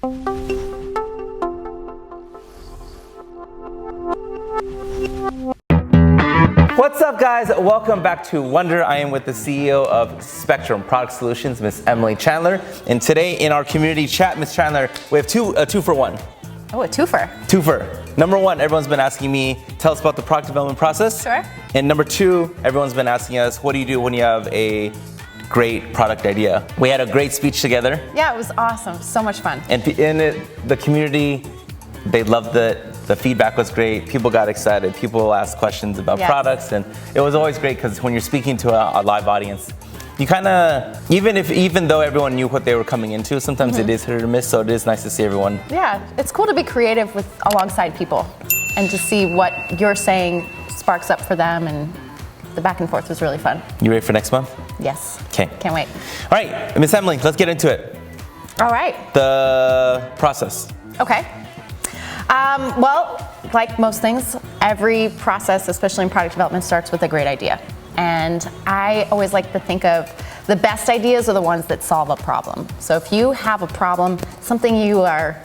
What's up, guys? Welcome back to Wondour. I am with the CEO of Spectrum Product Solutions, Miss Emily Chandler. And today in our community chat, Miss Chandler, we have a two for one. Oh, a twofer. Twofer. Number one, everyone's been asking me, tell us about the product development process. Sure. And number two, everyone's been asking us, what do you do when you have a great product idea? We had a great speech together. Yeah, it was awesome. So much fun. And the community, they loved it. The feedback was great. People got excited. People asked questions about products, and it was always great because when you're speaking to a live audience, you kind of, even though everyone knew what they were coming into, sometimes it is hit or miss. So it is nice to see everyone. Yeah, it's cool to be creative alongside people, and to see what you're saying sparks up for them, and the back and forth was really fun. You ready for next month? Yes. Okay. Can't wait. All right, Miss Emily, let's get into it. All right. The process. Okay. Well, like most things, every process, especially in product development, starts with a great idea. And I always like to think of the best ideas are the ones that solve a problem. So if you have a problem, something you are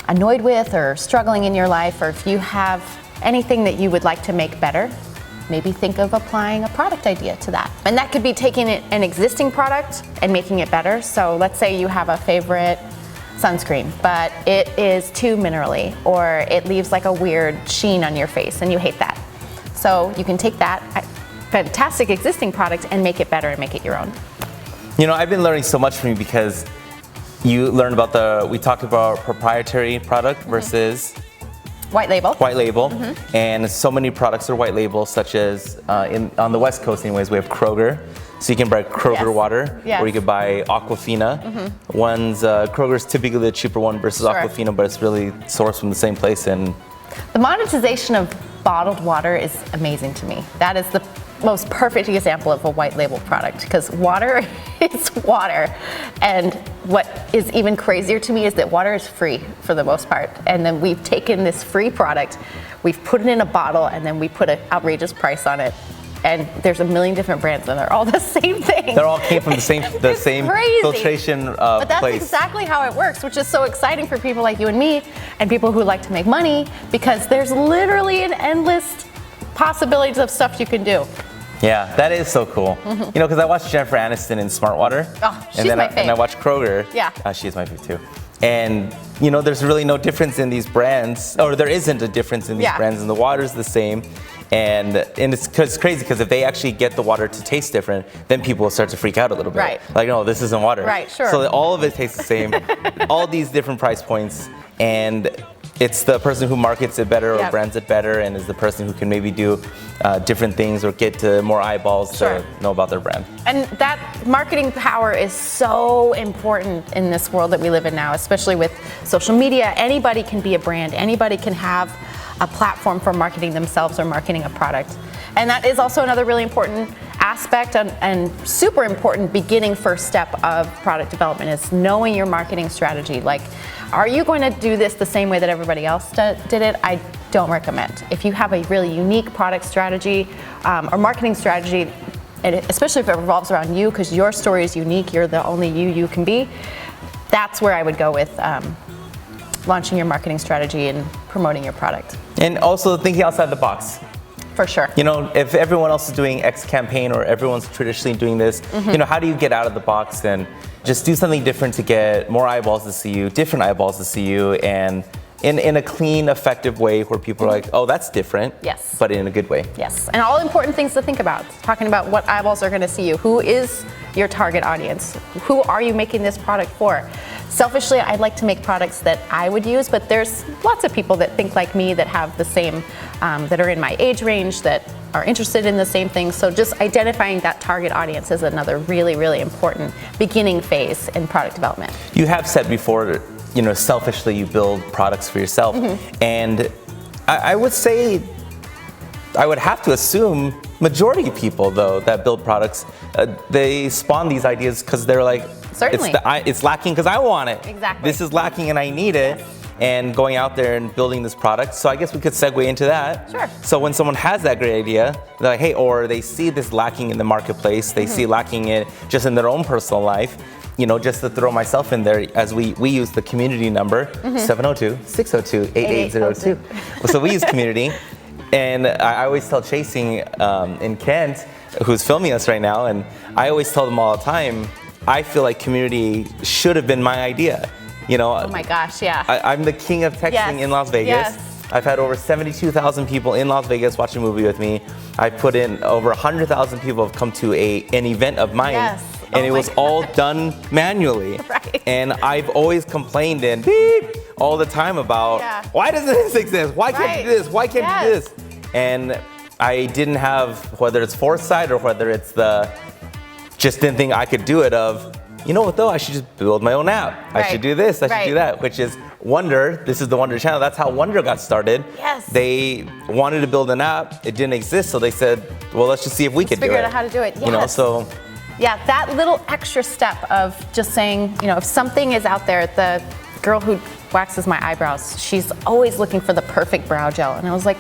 annoyed with or struggling in your life, or if you have anything that you would like to make better, maybe think of applying a product idea to that. And that could be taking an existing product and making it better. So let's say you have a favorite sunscreen, but it is too minerally, or it leaves like a weird sheen on your face and you hate that. So you can take that fantastic existing product and make it better and make it your own. You know, I've been learning so much from you because you learned about we talked about proprietary product versus white label. White label, and so many products are white label, such as on the West Coast anyways, we have Kroger. So you can buy Kroger water, or you could buy Aquafina. Kroger's typically the cheaper one versus Aquafina, but it's really sourced from the same place. And the monetization of bottled water is amazing to me. That is the most perfect example of a white label product, because water is water. And what is even crazier to me is that water is free for the most part. And then we've taken this free product, we've put it in a bottle, and then we put an outrageous price on it. And there's a million different brands, and they're all the same thing. They all came from the same filtration But that's place. exactly how it works, which is so exciting for people like you and me, and people who like to make money, because there's literally an endless possibilities of stuff you can do. Yeah, that is so cool. You know, because I watched Jennifer Aniston in Smart Water. Oh, she's my fave. And I watched Kroger. Yeah. She is my fave too. And you know, there's really no difference in these brands, or there isn't a difference in these brands, and the water's the same. And it's crazy because if they actually get the water to taste different, then people will start to freak out a little bit. Right. Like, no, this isn't water. Right, sure. So all of it tastes the same, all these different price points, and it's the person who markets it better or brands it better, and is the person who can maybe do different things or get to more eyeballs to know about their brand. And that marketing power is so important in this world that we live in now, especially with social media. Anybody can be a brand. Anybody can have a platform for marketing themselves or marketing a product. And that is also another really important aspect and super important beginning first step of product development, is knowing your marketing strategy. Like, are you going to do this the same way that everybody else did it? I don't recommend. If you have a really unique product strategy or marketing strategy, and especially if it revolves around you, because your story is unique, you're the only you can be, that's where I would go with launching your marketing strategy and promoting your product. And also thinking outside the box. For sure. You know, if everyone else is doing X campaign, or everyone's traditionally doing this, you know, how do you get out of the box and just do something different to get more eyeballs to see you, different eyeballs to see you, and in a clean, effective way where people are like, oh, that's different, but in a good way. Yes, and all important things to think about. Talking about what eyeballs are gonna see you. Who is your target audience? Who are you making this product for? Selfishly, I'd like to make products that I would use, but there's lots of people that think like me, that have the same, that are in my age range, that are interested in the same things. So just identifying that target audience is another really, really important beginning phase in product development. You have said before, you know, selfishly you build products for yourself. And I would say, I would have to assume, majority of people though that build products, they spawn these ideas because they're like, it's lacking because I want it. Exactly. This is lacking and I need it. And going out there and building this product. So I guess we could segue into that. Sure. So when someone has that great idea, they're like, hey, or they see this lacking in the marketplace, they see lacking it just in their own personal life, just to throw myself in there, as we use the community number, 702-602-8802. So we use community. And I always tell Chasing in Kent, who's filming us right now, and I always tell them all the time, I feel like community should have been my idea. Oh my gosh, yeah. I'm the king of texting in Las Vegas. Yes. I've had over 72,000 people in Las Vegas watch a movie with me. I put in over 100,000 people have come to an event of mine. Yes. And it was all done manually. Right. And I've always complained and beep all the time about, why doesn't this exist? Why can't you do this? Why can't you do this? And I didn't have, whether it's foresight or whether it's just didn't think I could do it of, you know what though, I should just build my own app. I should do this, I should do that, which is Wondour. This is the Wondour channel. That's how Wondour got started. Yes. They wanted to build an app. It didn't exist, so they said, well, let's just see if we could do it. Figure out how to do it. Yes. So. Yeah, that little extra step of just saying, if something is out there, the girl who waxes my eyebrows, she's always looking for the perfect brow gel. And I was like,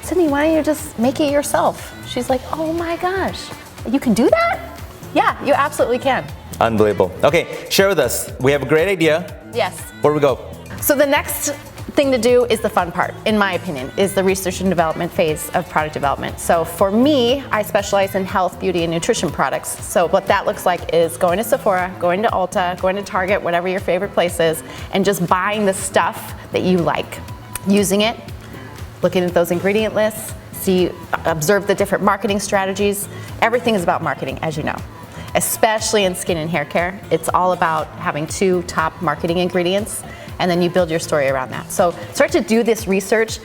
Sydney, why don't you just make it yourself? She's like, oh my gosh, you can do that? Yeah, you absolutely can. Unbelievable. Okay, share with us. We have a great idea. Yes. Where do we go? So the next thing to do is the fun part, in my opinion, is the research and development phase of product development. So for me, I specialize in health, beauty, and nutrition products. So what that looks like is going to Sephora, going to Ulta, going to Target, whatever your favorite place is, and just buying the stuff that you like, using it, looking at those ingredient lists, observe the different marketing strategies. Everything is about marketing, as you know. Especially in skin and hair care, it's all about having 2 top marketing ingredients, and then you build your story around that. So start to do this research.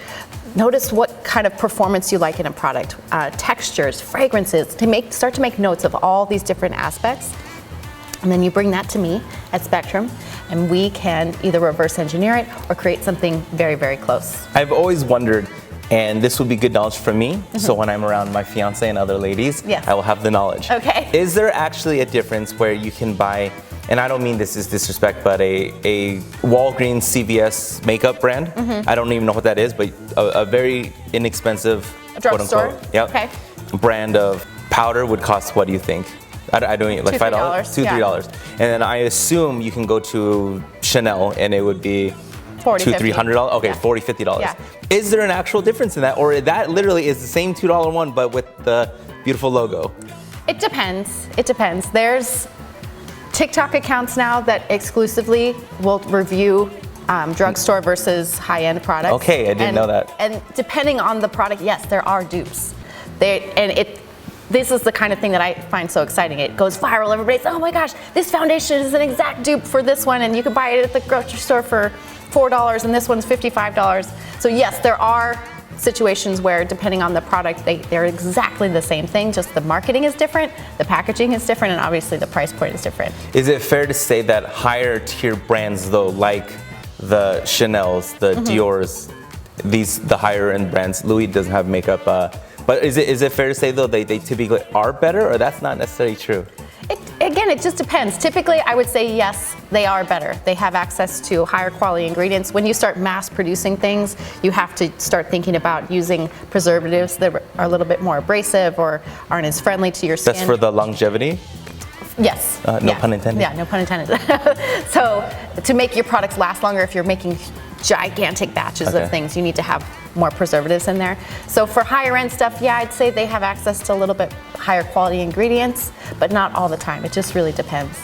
Notice what kind of performance you like in a product, textures, fragrances, start to make notes of all these different aspects. And then you bring that to me at Spectrum, and we can either reverse engineer it or create something very, very close. I've always wondered, and this would be good knowledge for me, so when I'm around my fiance and other ladies, I will have the knowledge. Okay. Is there actually a difference where you can buy, and I don't mean this is disrespect, but a Walgreens CVS makeup brand? I don't even know what that is, but a very inexpensive, drugstore, brand of powder would cost, what do you think? I don't like $5, $2-3, and then I assume you can go to Chanel and it would be $200-$300. Okay, $40-$50. Yeah. Is there an actual difference in that, or that literally is the same $2 one but with the beautiful logo? It depends. It depends. There's TikTok accounts now that exclusively will review drugstore versus high-end products. Okay, I didn't know that. And depending on the product, yes, there are dupes. This is the kind of thing that I find so exciting. It goes viral. Everybody's, oh my gosh, this foundation is an exact dupe for this one, and you can buy it at the grocery store for $4, and this one's $55. So yes, there are situations where, depending on the product, they're exactly the same thing, just the marketing is different, the packaging is different, and obviously the price point is different. Is it fair to say that higher tier brands, though, like the Chanel's, the Dior's, the higher end brands, Louis doesn't have makeup, but is it fair to say, though, they typically are better, or that's not necessarily true? Again, it just depends. Typically, I would say yes, they are better. They have access to higher quality ingredients. When you start mass producing things, you have to start thinking about using preservatives that are a little bit more abrasive or aren't as friendly to your skin. That's for the longevity? Yes. No pun intended. Yeah, no pun intended. So to make your products last longer, if you're making gigantic batches of things, you need to have more preservatives in there. So for higher end stuff, yeah, I'd say they have access to a little bit higher quality ingredients, but not all the time. It just really depends.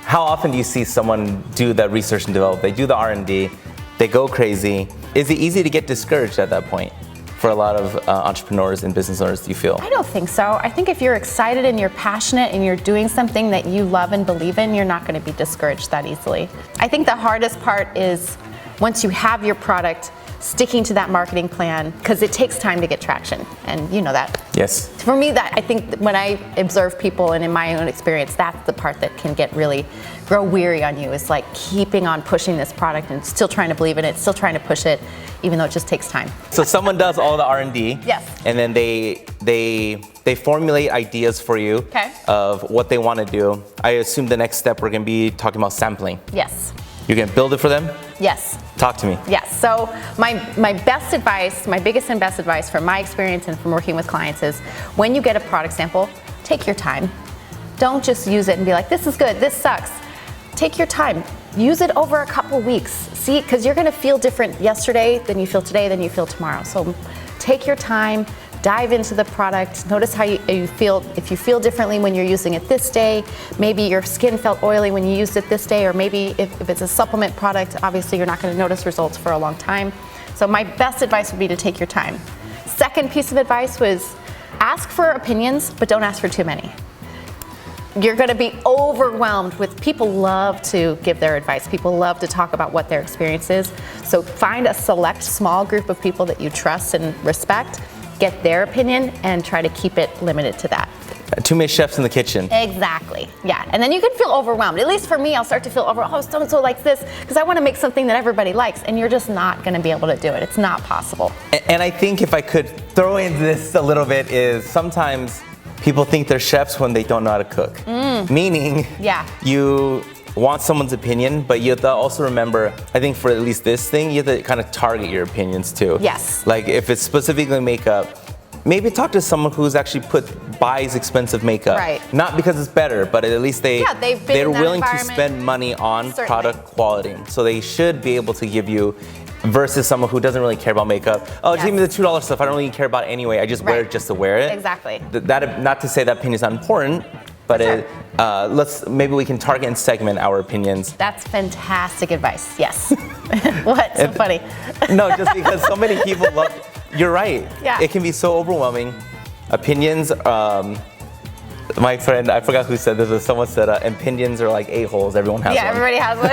How often do you see someone do that research and develop? They do the R&D, they go crazy. Is it easy to get discouraged at that point for a lot of entrepreneurs and business owners, do you feel? I don't think so. I think if you're excited and you're passionate and you're doing something that you love and believe in, you're not going to be discouraged that easily. I think the hardest part is once you have your product, sticking to that marketing plan, because it takes time to get traction, and you know that. Yes. For me, that I think when I observe people and in my own experience, that's the part that can grow weary on you, is like keeping on pushing this product and still trying to believe in it, still trying to push it, even though it just takes time. So someone does all the R&D, yes, and then they formulate ideas for you of what they want to do. I assume the next step we're going to be talking about sampling. Yes. You're going to build it for them? Yes. Talk to me. Yes. So my best advice, my biggest and best advice from my experience and from working with clients is when you get a product sample, take your time. Don't just use it and be like, this is good, this sucks. take your time. Use it over a couple weeks. See, because you're going to feel different yesterday than you feel today than you feel tomorrow. So take your time, dive into the product. Notice how you feel. If you feel differently when you're using it this day, maybe your skin felt oily when you used it this day, or maybe if it's a supplement product, obviously you're not going to notice results for a long time. So my best advice would be to take your time. Second piece of advice was ask for opinions, but don't ask for too many. You're going to be overwhelmed with people love to give their advice. People love to talk about what their experience is. So find a select small group of people that you trust and respect, get their opinion, and try to keep it limited to that. Too many chefs in the kitchen. Exactly, yeah. And then you can feel overwhelmed. At least for me, I'll start to feel overwhelmed. Oh, so-and-so likes this, because I want to make something that everybody likes, and you're just not going to be able to do it. It's not possible. And I think if I could throw in this a little bit is sometimes people think they're chefs when they don't know how to cook. Meaning, you want someone's opinion, but you have to also remember, I think for at least this thing, you have to kind of target your opinions too. Yes. Like if it's specifically makeup, maybe talk to someone who's actually buys expensive makeup. Right. Not because it's better, but at least they're willing to spend money on product quality. So they should be able to give you, versus someone who doesn't really care about makeup. Oh, just give me the $2 stuff. I don't really care about it anyway. I just wear it just to wear it. Exactly. That not to say that opinion is not important, but maybe we can target and segment our opinions. That's fantastic advice. Yes. What? So funny. No, just because so many people love. You're right. Yeah. It can be so overwhelming. Opinions. My friend, I forgot who said this, but someone said opinions are like a-holes. Everyone has one. Yeah, everybody has one.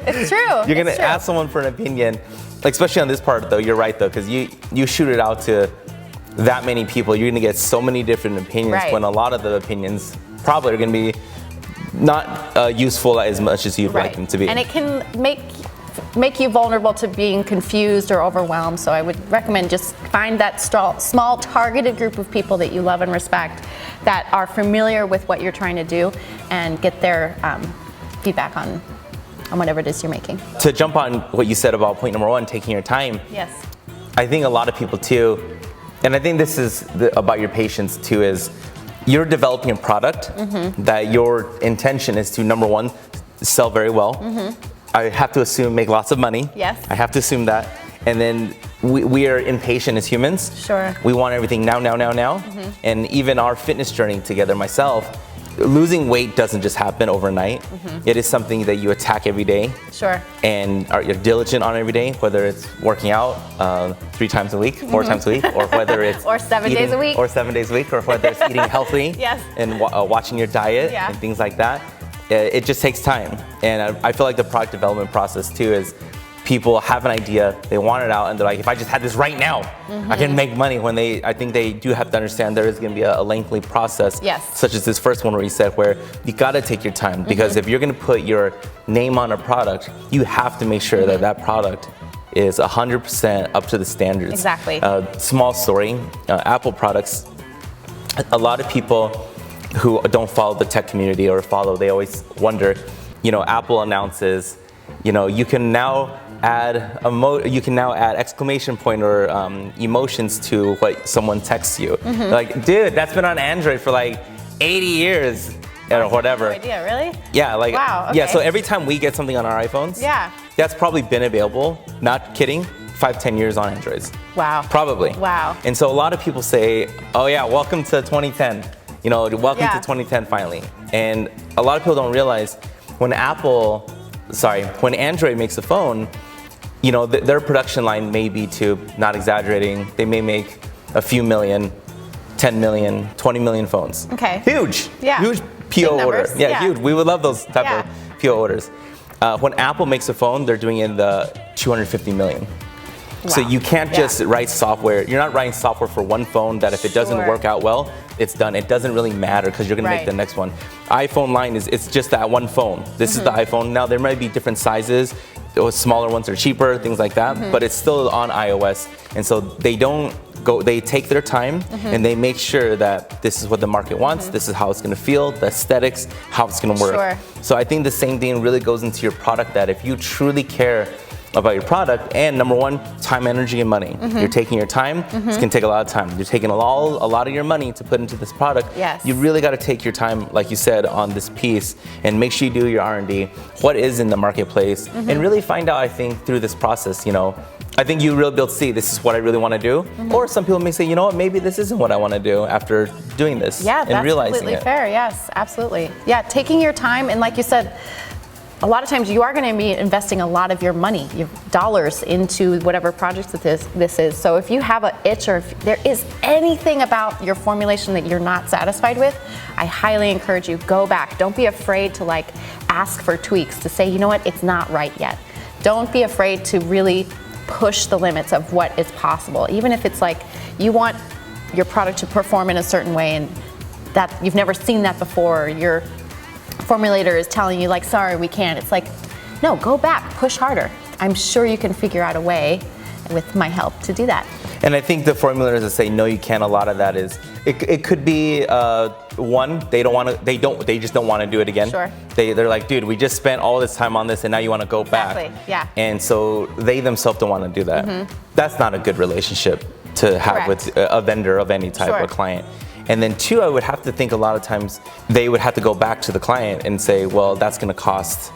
It's true. You're going to ask someone for an opinion, especially on this part though, you're right though, because you shoot it out to that many people, you're going to get so many different opinions when a lot of the opinions probably are going to be not useful as much as you'd like them to be. And it can make you vulnerable to being confused or overwhelmed. So I would recommend just find that small targeted group of people that you love and respect that are familiar with what you're trying to do and get their feedback on whatever it is you're making. To jump on what you said about point number one, taking your time. Yes. I think a lot of people too, and I think this is about your patience too, is you're developing a product that your intention is to, number one, sell very well. I have to assume make lots of money. Yes. I have to assume that. And then we are impatient as humans. Sure. We want everything now. And even our fitness journey together, myself, losing weight doesn't just happen overnight. It is something that you attack every day. Sure. And you're diligent on every day, whether it's working out 3 times a week, 4 times a week, or whether it's or 7 days a week. Or 7 days a week, or whether it's eating healthy and watching your diet and things like that. It just takes time. And I feel like the product development process too is people have an idea, they want it out, and they're like, if I just had this right now, I can make money. When I think they do have to understand there is going to be a lengthy process, such as this first one where you said where you got to take your time, because if you're going to put your name on a product, you have to make sure that that product is 100% up to the standards. Exactly. Small story, Apple products, a lot of people who don't follow the tech community they always wonder, Apple announces, you can now add exclamation point or emotions to what someone texts you. Like, dude, that's been on Android for like 80 years or whatever. No idea, really? Yeah, like, wow, okay. Yeah, so every time we get something on our iPhones, that's probably been available, not kidding, 5-10 years on Androids. Wow. Probably. Wow. And so a lot of people say, oh yeah, welcome to 2010. Welcome to 2010 finally. And a lot of people don't realize when Android makes a phone, their production line may be, to, not exaggerating, they may make a few million, 10 million, 20 million phones. Okay. Huge. Yeah. Huge PO order. Yeah, huge. We would love those type of PO orders. When Apple makes a phone, they're doing it in the 250 million. Wow. So you can't just write software. You're not writing software for one phone that if it doesn't work out well, it's done. It doesn't really matter because you're going to make the next one. iPhone line it's just that one phone. This is the iPhone. Now there might be different sizes. Those smaller ones are cheaper, things like that, but it's still on iOS. And so they take their time and they make sure that this is what the market wants, this is how it's going to feel, the aesthetics, how it's going to work. So I think the same thing really goes into your product, that if you truly care about your product. And number one, time, energy, and money. You're taking your time. It's gonna take a lot of time. You're taking a lot of your money to put into this product. Yes. You really got to take your time, like you said, on this piece, and make sure you do your R&D. What is in the marketplace, and really find out. I think through this process, I think you really be able to see this is what I really want to do. Or some people may say, you know what, maybe this isn't what I want to do after doing this. Yeah, and that's realizing completely it. fair. Yes, absolutely. Yeah, taking your time, and like you said, a lot of times you are going to be investing a lot of your money, your dollars, into whatever project that this is. So if you have an itch, or if there is anything about your formulation that you're not satisfied with, I highly encourage you, go back. Don't be afraid to ask for tweaks, to say, you know what, it's not right yet. Don't be afraid to really push the limits of what is possible. Even if it's you want your product to perform in a certain way, and that you've never seen that before, your formulator is telling you sorry, we can't. It's no, go back, push harder. I'm sure you can figure out a way with my help to do that. And I think the formulators that say no, you can't, a lot of that is it could be one, they just don't want to do it again. Sure. They're like, dude, we just spent all this time on this and now you want to go back. Exactly. Yeah. And so they themselves don't want to do that. That's not a good relationship to have Correct. with a vendor of any type, Sure. or client. And then two, I would have to think a lot of times they would have to go back to the client and say, well, that's going to cost,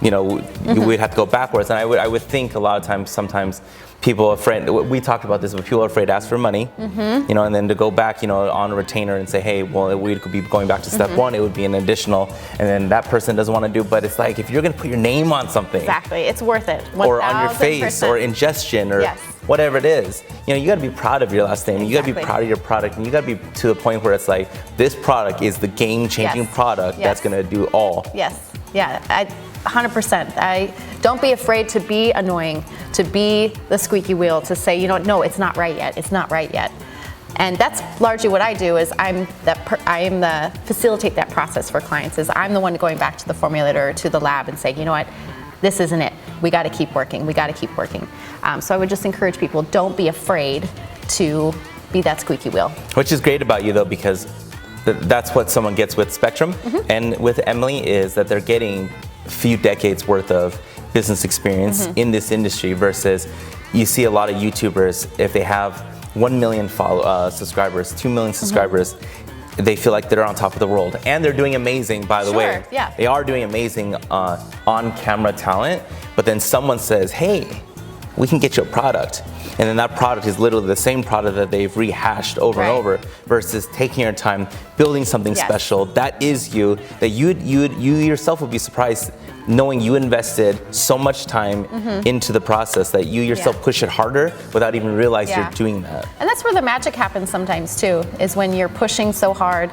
we'd have to go backwards. And I would think a lot of times, sometimes people are afraid, we talked about this, but people are afraid to ask for money, and then to go back, on a retainer and say, hey, well, we could be going back to step one, it would be an additional, and then that person doesn't want to do, but it's if you're going to put your name on something. Exactly, it's worth it. 1000%. Or on your face, or ingestion, or Yes. whatever it is. You got to be proud of your last name. You got to be Exactly. proud of your product, and you got to be to the point where it's this product is the game-changing Yes. product that's Yes. going to do all. Yes, yeah, 100%. Don't be afraid to be annoying, to be the squeaky wheel, to say, no, it's not right yet. It's not right yet. And that's largely what I do. Is I am the facilitate that process for clients. Is I'm the one going back to the formulator or to the lab and saying, you know what, this isn't it. We got to keep working. We got to keep working. So I would just encourage people, don't be afraid to be that squeaky wheel. Which is great about you, though, because that's what someone gets with Spectrum, and with Emily, is that they're getting a few decades worth of business experience in this industry, versus you see a lot of YouTubers, if they have 1 million subscribers, 2 million subscribers, they feel like they're on top of the world, and they're doing amazing, by the way. Yeah. They are doing amazing on-camera talent, but then someone says, hey, we can get you a product. And then that product is literally the same product that they've rehashed over and over, versus taking your time, building something special that is you, that you yourself would be surprised knowing you invested so much time into the process, that you yourself push it harder without even realizing you're doing that. And that's where the magic happens sometimes too, is when you're pushing so hard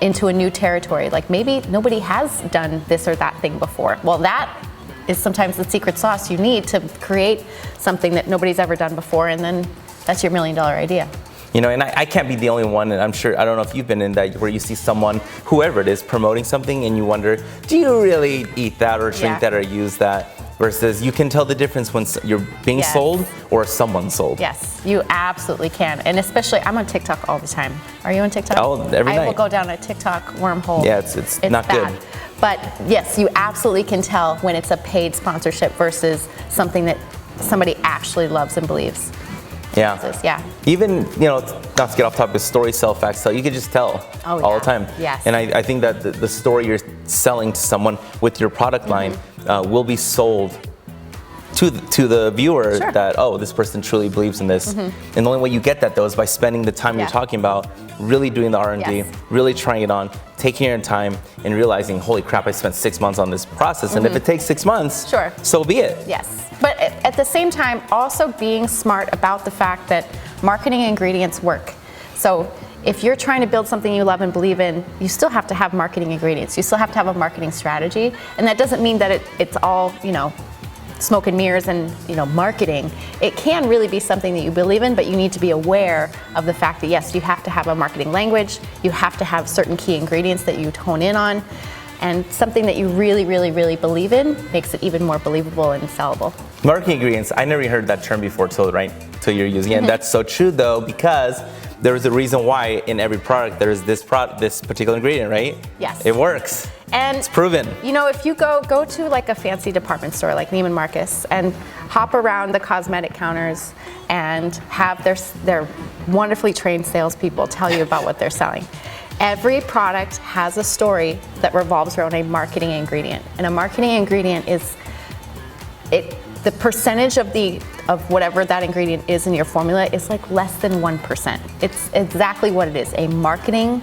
into a new territory. Maybe nobody has done this or that thing before. Well, that is sometimes the secret sauce you need to create something that nobody's ever done before, and then that's your $1 million idea. And I can't be the only one, and I'm sure, I don't know if you've been in that, where you see someone, whoever it is, promoting something, and you wonder, do you really eat that or drink that or use that? Versus you can tell the difference when you're being sold or someone sold. Yes, you absolutely can. And especially, I'm on TikTok all the time. Are you on TikTok? Oh, every night. I will go down a TikTok wormhole. Yeah, it's not bad. good. But yes, you absolutely can tell when it's a paid sponsorship versus something that somebody actually loves and believes. Yeah. Yeah. Even, not to get off topic, story sell, facts sell, you can just tell all the time. Yes. And I think that the story you're selling to someone with your product line will be sold to the viewer, that, oh, this person truly believes in this. And the only way you get that, though, is by spending the time you're talking about, really doing the R&D, really trying it on, taking your time, and realizing, holy crap, I spent 6 months on this process. And if it takes 6 months, so be it. Yes. But at the same time, also being smart about the fact that marketing ingredients work. So if you're trying to build something you love and believe in, you still have to have marketing ingredients. You still have to have a marketing strategy. And that doesn't mean that it's all, smoke and mirrors and marketing. It can really be something that you believe in, but you need to be aware of the fact that yes, you have to have a marketing language, you have to have certain key ingredients that you hone in on, and something that you really, really, really believe in makes it even more believable and sellable. Marketing ingredients, I never heard that term before till you're using it. And that's so true, though, because there is a reason why in every product there is this particular ingredient, right? Yes. It works. And It's proven. You know, if you go to like a fancy department store like Neiman Marcus and hop around the cosmetic counters and have their wonderfully trained salespeople tell you about what they're selling. Every product has a story that revolves around a marketing ingredient. And a marketing ingredient is the percentage of whatever that ingredient is in your formula is like less than 1%. It's exactly what it is, a marketing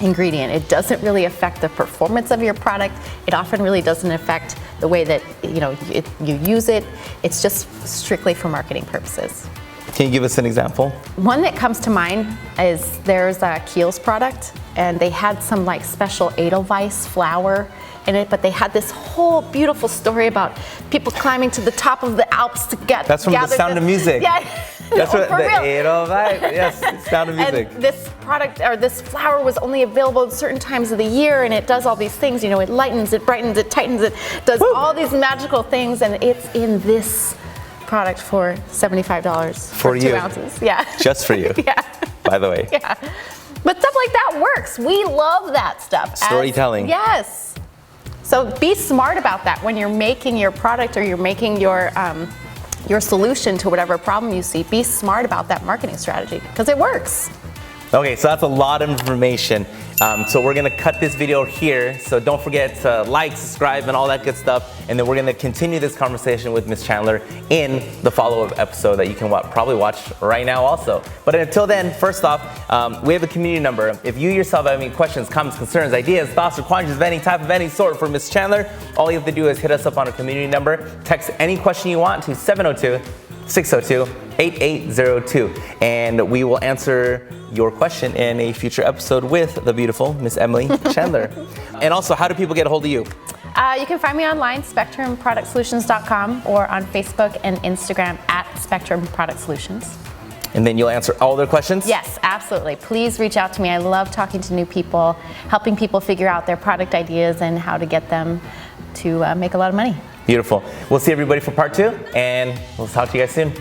ingredient. It doesn't really affect the performance of your product. It often really doesn't affect the way that you use it. It's just strictly for marketing purposes. Can you give us an example? One that comes to mind is there's a Kiehl's product, and they had some like special Edelweiss flour in it, but they had this whole beautiful story about people climbing to the top of the Alps to get. That's from The Sound of Music. Yeah. That's what the real. Edelweiss. Yes, Sound of Music. And this product or this flour was only available at certain times of the year, and it does all these things. You know, it lightens, it brightens, it tightens, it does all these magical things, and it's in this product for $75 for 2 ounces. Yeah. Just for you. Yeah. By the way. Yeah. But stuff like that works. We love that stuff. Storytelling. Yes. So be smart about that when you're making your product or you're making your solution to whatever problem you see. Be smart about that marketing strategy because it works. Okay, so that's a lot of information. So we're gonna cut this video here. So don't forget to like, subscribe, and all that good stuff. And then we're gonna continue this conversation with Ms. Chandler in the follow-up episode that you can probably watch right now also. But until then, first off, we have a community number. If you yourself have any questions, comments, concerns, ideas, thoughts, or quandaries of any type of any sort for Ms. Chandler, all you have to do is hit us up on a community number. Text any question you want to 702-602-8802, and we will answer your question in a future episode with the beautiful Miss Emily Chandler. And also, how do people get a hold of you? You can find me online, SpectrumProductSolutions.com, or on Facebook and Instagram at Spectrum Product Solutions. And then you'll answer all their questions? Yes, absolutely. Please reach out to me. I love talking to new people, helping people figure out their product ideas and how to get them to make a lot of money. Beautiful. We'll see everybody for part 2, and we'll talk to you guys soon.